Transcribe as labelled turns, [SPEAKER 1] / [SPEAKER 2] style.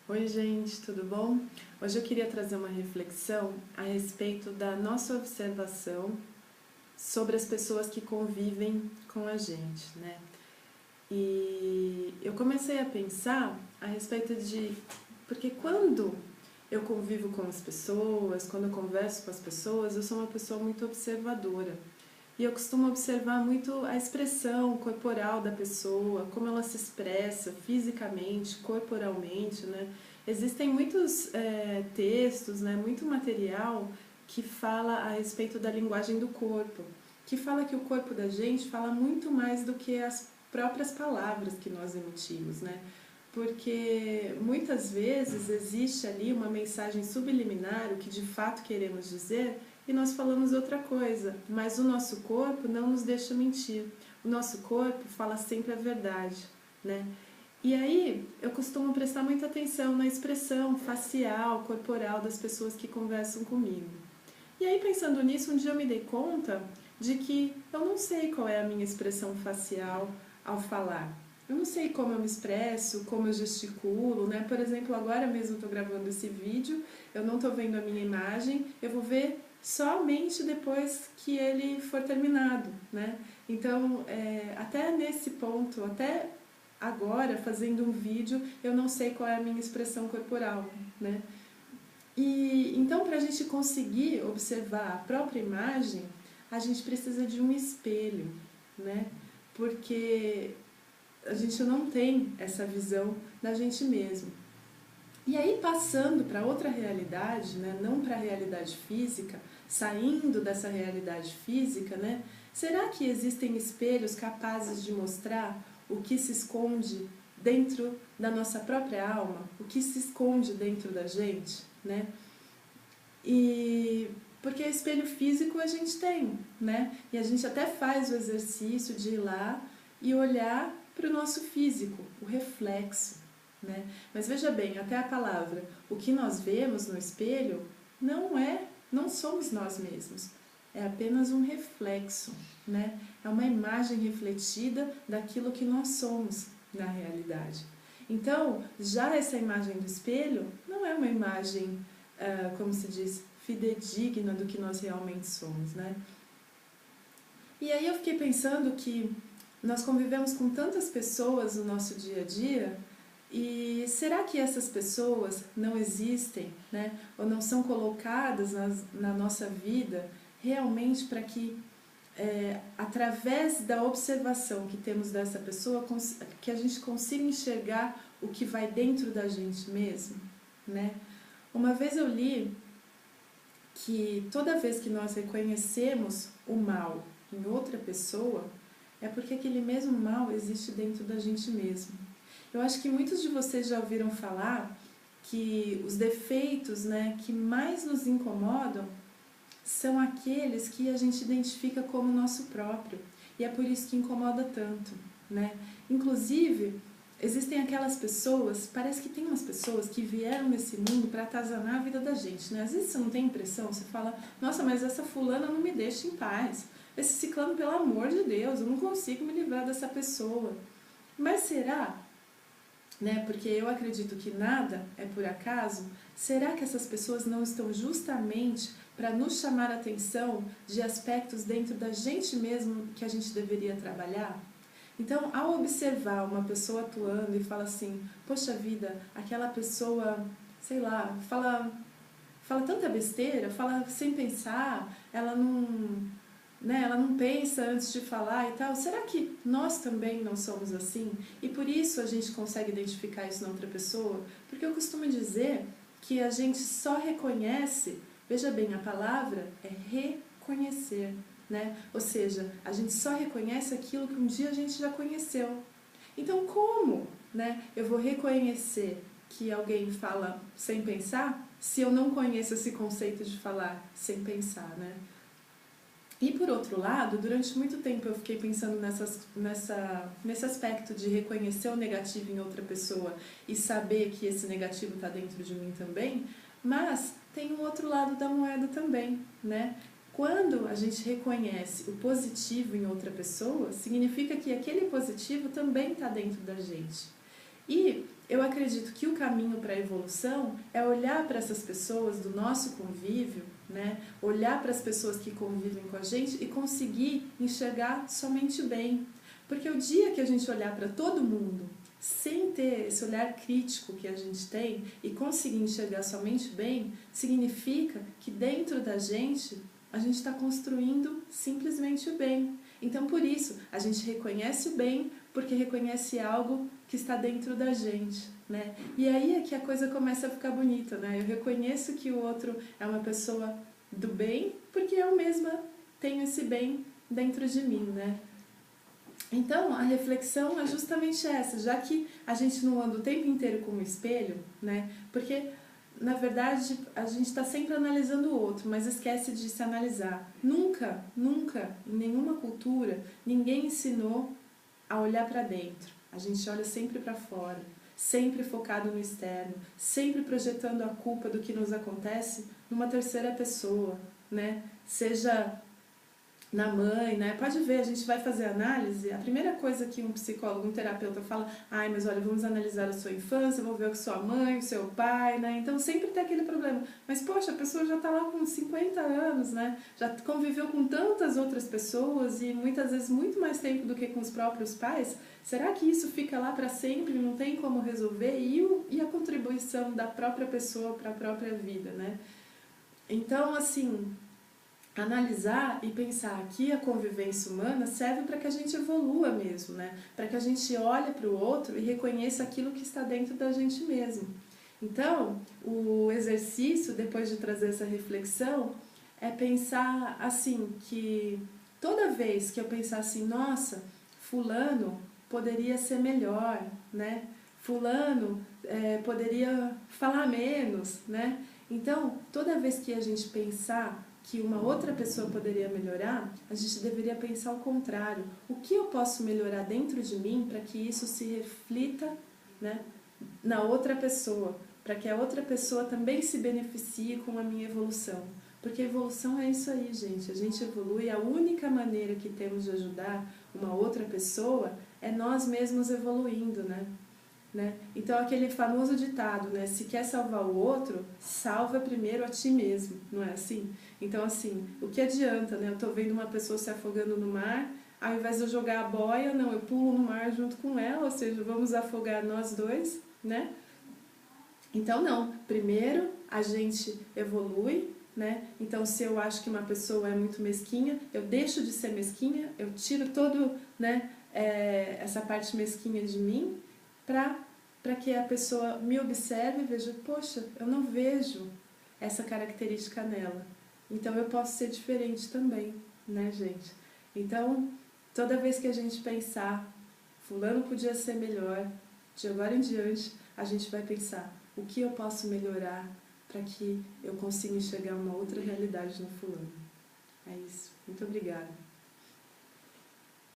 [SPEAKER 1] Oi gente, tudo bom? Hoje eu queria trazer uma reflexão a respeito da nossa observação sobre as pessoas que convivem com a gente, né? E eu comecei a pensar a respeito de... Porque quando eu convivo com as pessoas, quando eu converso com as pessoas, eu sou uma pessoa muito observadora. E eu costumo observar muito a expressão corporal da pessoa, como ela se expressa fisicamente, corporalmente, né? Existem muitos textos, né, muito material que fala a respeito da linguagem do corpo, que fala que o corpo da gente fala muito mais do que as próprias palavras que nós emitimos, né? Porque muitas vezes existe ali uma mensagem subliminar, o que de fato queremos dizer, e nós falamos outra coisa, mas o nosso corpo não nos deixa mentir. O nosso corpo fala sempre a verdade, né? E aí eu costumo prestar muita atenção na expressão facial, corporal das pessoas que conversam comigo. E aí pensando nisso, um dia eu me dei conta de que eu não sei qual é a minha expressão facial ao falar. Eu não sei como eu me expresso, como eu gesticulo, né? Por exemplo, agora mesmo estou gravando esse vídeo, eu não estou vendo a minha imagem, eu vou ver somente depois que ele for terminado, né? Então, até nesse ponto, até agora, fazendo um vídeo, eu não sei qual é a minha expressão corporal, né? E então, para a gente conseguir observar a própria imagem, a gente precisa de um espelho, né? Porque a gente não tem essa visão da gente mesmo. E aí, passando para outra realidade, né? Não para a realidade física, saindo dessa realidade física, né? Será que existem espelhos capazes de mostrar o que se esconde dentro da nossa própria alma, o que se esconde dentro da gente, né? E porque espelho físico a gente tem, né? E a gente até faz o exercício de ir lá e olhar para o nosso físico, o reflexo, né? Mas veja bem, até a palavra, o que nós vemos no espelho não somos nós mesmos. É apenas um reflexo, né? É uma imagem refletida daquilo que nós somos na realidade. Então, já essa imagem do espelho não é uma imagem, como se diz, fidedigna do que nós realmente somos, né? E aí eu fiquei pensando que nós convivemos com tantas pessoas no nosso dia a dia, e será que essas pessoas não existem, né? Ou não são colocadas na nossa vida realmente para que, através da observação que temos dessa pessoa, que a gente consiga enxergar o que vai dentro da gente mesmo, né? Uma vez eu li que toda vez que nós reconhecemos o mal em outra pessoa, é porque aquele mesmo mal existe dentro da gente mesmo. Eu acho que muitos de vocês já ouviram falar que os defeitos, né, que mais nos incomodam são aqueles que a gente identifica como nosso próprio. E é por isso que incomoda tanto, né? Inclusive, existem aquelas pessoas, parece que tem umas pessoas que vieram nesse mundo para atazanar a vida da gente, né? Às vezes você não tem impressão, você fala, nossa, mas essa fulana não me deixa em paz. Esse ciclano, pelo amor de Deus, eu não consigo me livrar dessa pessoa. Mas será, né? Porque eu acredito que nada é por acaso. Será que essas pessoas não estão justamente para nos chamar a atenção de aspectos dentro da gente mesmo que a gente deveria trabalhar? Então, ao observar uma pessoa atuando e fala assim, poxa vida, aquela pessoa, sei lá, fala tanta besteira, fala sem pensar, ela não, né, ela não pensa antes de falar e tal. Será que nós também não somos assim? E por isso a gente consegue identificar isso na outra pessoa? Porque eu costumo dizer que a gente só reconhece, veja bem, a palavra é reconhecer, né? Ou seja, a gente só reconhece aquilo que um dia a gente já conheceu. Então como, né, eu vou reconhecer que alguém fala sem pensar se eu não conheço esse conceito de falar sem pensar, né? E por outro lado, durante muito tempo eu fiquei pensando nesse aspecto de reconhecer o negativo em outra pessoa e saber que esse negativo está dentro de mim também, mas tem um outro lado da moeda também, né? Quando a gente reconhece o positivo em outra pessoa, significa que aquele positivo também está dentro da gente. E eu acredito que o caminho para a evolução é olhar para essas pessoas do nosso convívio, né? Olhar para as pessoas que convivem com a gente e conseguir enxergar somente o bem. Porque o dia que a gente olhar para todo mundo sem ter esse olhar crítico que a gente tem e conseguir enxergar somente o bem, significa que dentro da gente a gente está construindo simplesmente o bem. Então, por isso, a gente reconhece o bem porque reconhece algo que está dentro da gente, né? E aí é que a coisa começa a ficar bonita, né? Eu reconheço que o outro é uma pessoa do bem porque eu mesma tenho esse bem dentro de mim, né? Então, a reflexão é justamente essa, já que a gente não anda o tempo inteiro com o espelho, né? Porque, na verdade, a gente está sempre analisando o outro, mas esquece de se analisar. Nunca, nunca, em nenhuma cultura, ninguém ensinou a olhar para dentro. A gente olha sempre para fora, sempre focado no externo, sempre projetando a culpa do que nos acontece numa terceira pessoa, né? Seja na mãe, né? Pode ver, a gente vai fazer análise, a primeira coisa que um psicólogo, um terapeuta fala, ai, mas olha, vamos analisar a sua infância, vou ver a sua mãe, o seu pai, né? Então sempre tem aquele problema. Mas, poxa, a pessoa já está lá com 50 anos, né? Já conviveu com tantas outras pessoas e muitas vezes muito mais tempo do que com os próprios pais. Será que isso fica lá para sempre, não tem como resolver? E a contribuição da própria pessoa para a própria vida, né? Então, assim, analisar e pensar que a convivência humana serve para que a gente evolua mesmo, né? Para que a gente olhe para o outro e reconheça aquilo que está dentro da gente mesmo. Então, o exercício, depois de trazer essa reflexão, é pensar assim, que toda vez que eu pensar assim, nossa, fulano poderia ser melhor, né? Fulano poderia falar menos, né? Então, toda vez que a gente pensar que uma outra pessoa poderia melhorar, a gente deveria pensar o contrário. O que eu posso melhorar dentro de mim para que isso se reflita, né, na outra pessoa? Para que a outra pessoa também se beneficie com a minha evolução. Porque evolução é isso aí, gente. A gente evolui, a única maneira que temos de ajudar uma outra pessoa é nós mesmos evoluindo, né? Então, aquele famoso ditado, né? Se quer salvar o outro, salva primeiro a ti mesmo, não é assim? Então, assim, o que adianta, né? Eu tô vendo uma pessoa se afogando no mar, ao invés de eu jogar a boia, não, eu pulo no mar junto com ela, ou seja, vamos afogar nós dois, né? Então, não. Primeiro, a gente evolui, né? Então, se eu acho que uma pessoa é muito mesquinha, eu deixo de ser mesquinha, eu tiro todo, né, essa parte mesquinha de mim, para que a pessoa me observe e veja, poxa, eu não vejo essa característica nela. Então eu posso ser diferente também, né, gente? Então, toda vez que a gente pensar, fulano podia ser melhor, de agora em diante, a gente vai pensar, o que eu posso melhorar para que eu consiga enxergar uma outra realidade no fulano. É isso. Muito obrigada.